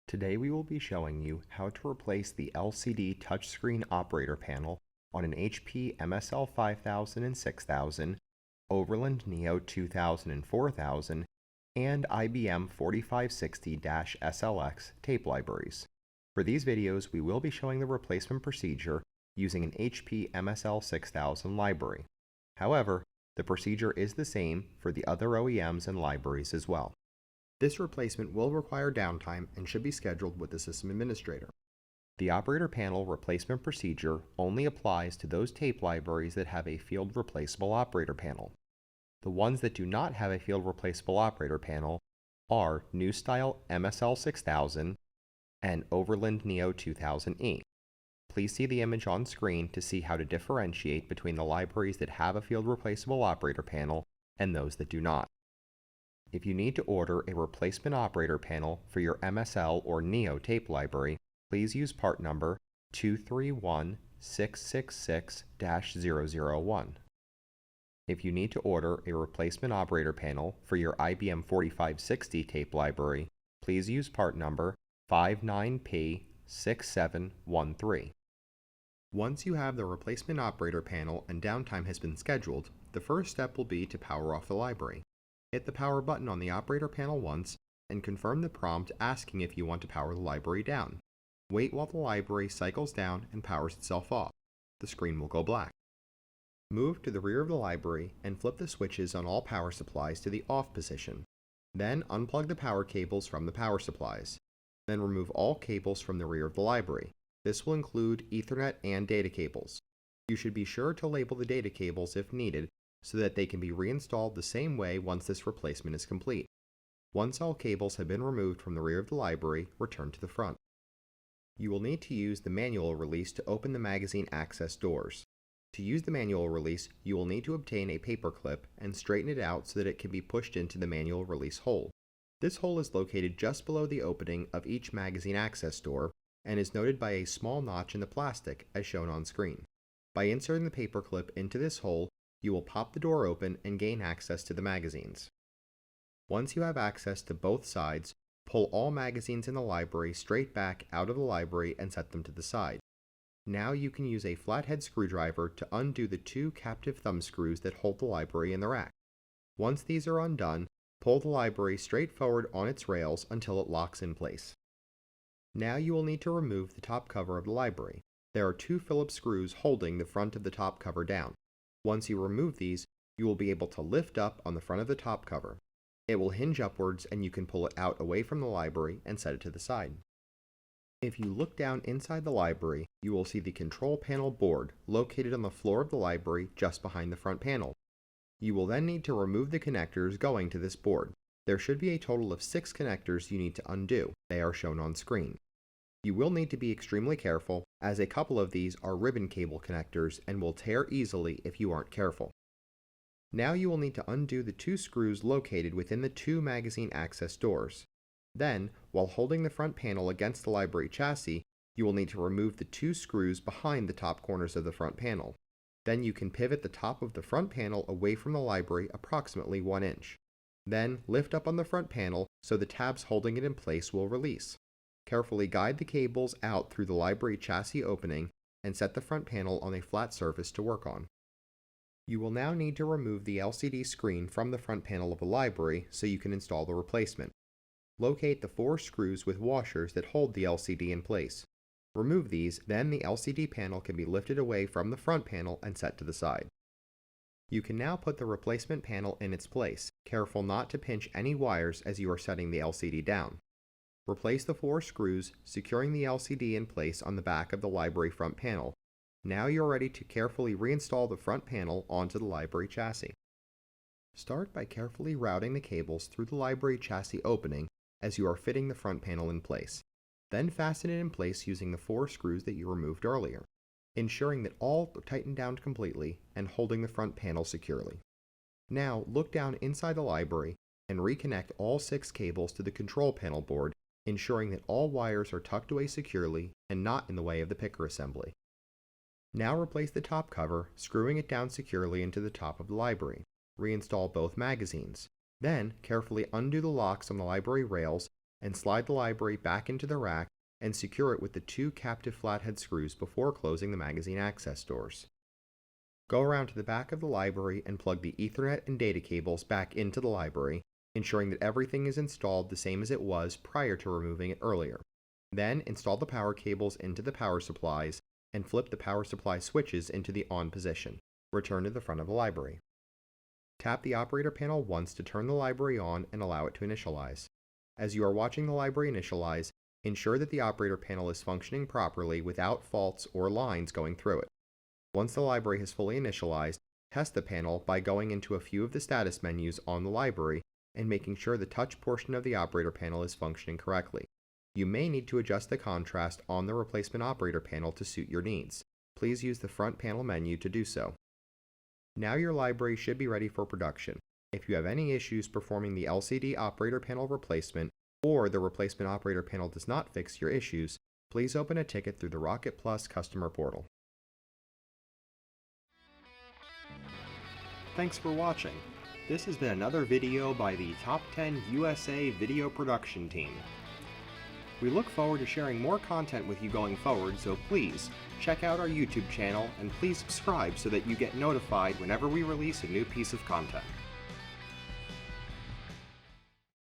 Today we will be showing you how to replace the LCD touchscreen operator panel on an HP MSL5000 and 6000, Overland NEO2000 and 4000, and IBM 4560-SLX tape libraries. For these videos, we will be showing the replacement procedure using an HP MSL6000 library. However, the procedure is the same for the other OEMs and libraries as well. This replacement will require downtime and should be scheduled with the system administrator. The operator panel replacement procedure only applies to those tape libraries that have a field replaceable operator panel. The ones that do not have a field replaceable operator panel are New Style MSL6000 and Overland NEO2000E. Please see the image on screen to see how to differentiate between the libraries that have a field replaceable operator panel and those that do not. If you need to order a replacement operator panel for your MSL or NEO tape library, please use part number 231666-001. If you need to order a replacement operator panel for your IBM 4560 tape library, please use part number 59P6713. Once you have the replacement operator panel and downtime has been scheduled, the first step will be to power off the library. Hit the power button on the operator panel once and confirm the prompt asking if you want to power the library down. Wait while the library cycles down and powers itself off. The screen will go black. Move to the rear of the library and flip the switches on all power supplies to the off position. Then unplug the power cables from the power supplies. Then remove all cables from the rear of the library. This will include Ethernet and data cables. You should be sure to label the data cables if needed so that they can be reinstalled the same way once this replacement is complete. Once all cables have been removed from the rear of the library, return to the front. You will need to use the manual release to open the magazine access doors. To use the manual release, you will need to obtain a paper clip and straighten it out so that it can be pushed into the manual release hole. This hole is located just below the opening of each magazine access door and is noted by a small notch in the plastic as shown on screen. By inserting the paper clip into this hole, you will pop the door open and gain access to the magazines. Once you have access to both sides, pull all magazines in the library straight back out of the library and set them to the side. Now you can use a flathead screwdriver to undo the two captive thumb screws that hold the library in the rack. Once these are undone, pull the library straight forward on its rails until it locks in place. Now you will need to remove the top cover of the library. There are two Phillips screws holding the front of the top cover down. Once you remove these, you will be able to lift up on the front of the top cover. It will hinge upwards and you can pull it out away from the library and set it to the side. If you look down inside the library, you will see the control panel board located on the floor of the library just behind the front panel. You will then need to remove the connectors going to this board. There should be a total of 6 connectors you need to undo. They are shown on screen. You will need to be extremely careful, as a couple of these are ribbon cable connectors and will tear easily if you aren't careful. Now you will need to undo the 2 screws located within the 2 magazine access doors. Then, while holding the front panel against the library chassis, you will need to remove the 2 screws behind the top corners of the front panel. Then you can pivot the top of the front panel away from the library approximately 1 inch. Then lift up on the front panel so the tabs holding it in place will release. Carefully guide the cables out through the library chassis opening and set the front panel on a flat surface to work on. You will now need to remove the LCD screen from the front panel of the library so you can install the replacement. Locate the 4 screws with washers that hold the LCD in place. Remove these, then the LCD panel can be lifted away from the front panel and set to the side. You can now put the replacement panel in its place, careful not to pinch any wires as you are setting the LCD down. Replace the 4 screws, securing the LCD in place on the back of the library front panel. Now you're ready to carefully reinstall the front panel onto the library chassis. Start by carefully routing the cables through the library chassis opening as you are fitting the front panel in place. Then fasten it in place using the 4 screws that you removed earlier, ensuring that all are tightened down completely and holding the front panel securely. Now look down inside the library and reconnect all 6 cables to the control panel board, ensuring that all wires are tucked away securely and not in the way of the picker assembly. Now replace the top cover, screwing it down securely into the top of the library. Reinstall both magazines. Then carefully undo the locks on the library rails and slide the library back into the rack and secure it with the 2 captive flathead screws before closing the magazine access doors. Go around to the back of the library and plug the Ethernet and data cables back into the library, ensuring that everything is installed the same as it was prior to removing it earlier. Then install the power cables into the power supplies and flip the power supply switches into the on position. Return to the front of the library. Tap the operator panel once to turn the library on and allow it to initialize. As you are watching the library initialize, ensure that the operator panel is functioning properly without faults or lines going through it. Once the library has fully initialized, test the panel by going into a few of the status menus on the library and making sure the touch portion of the operator panel is functioning correctly. You may need to adjust the contrast on the replacement operator panel to suit your needs. Please use the front panel menu to do so. Now your library should be ready for production. If you have any issues performing the LCD operator panel replacement, or the replacement operator panel does not fix your issues, please open a ticket through the Rocket Plus customer portal. Thanks for watching. This has been another video by the Top 10 USA Video Production Team. We look forward to sharing more content with you going forward, so please check out our YouTube channel and please subscribe so that you get notified whenever we release a new piece of content.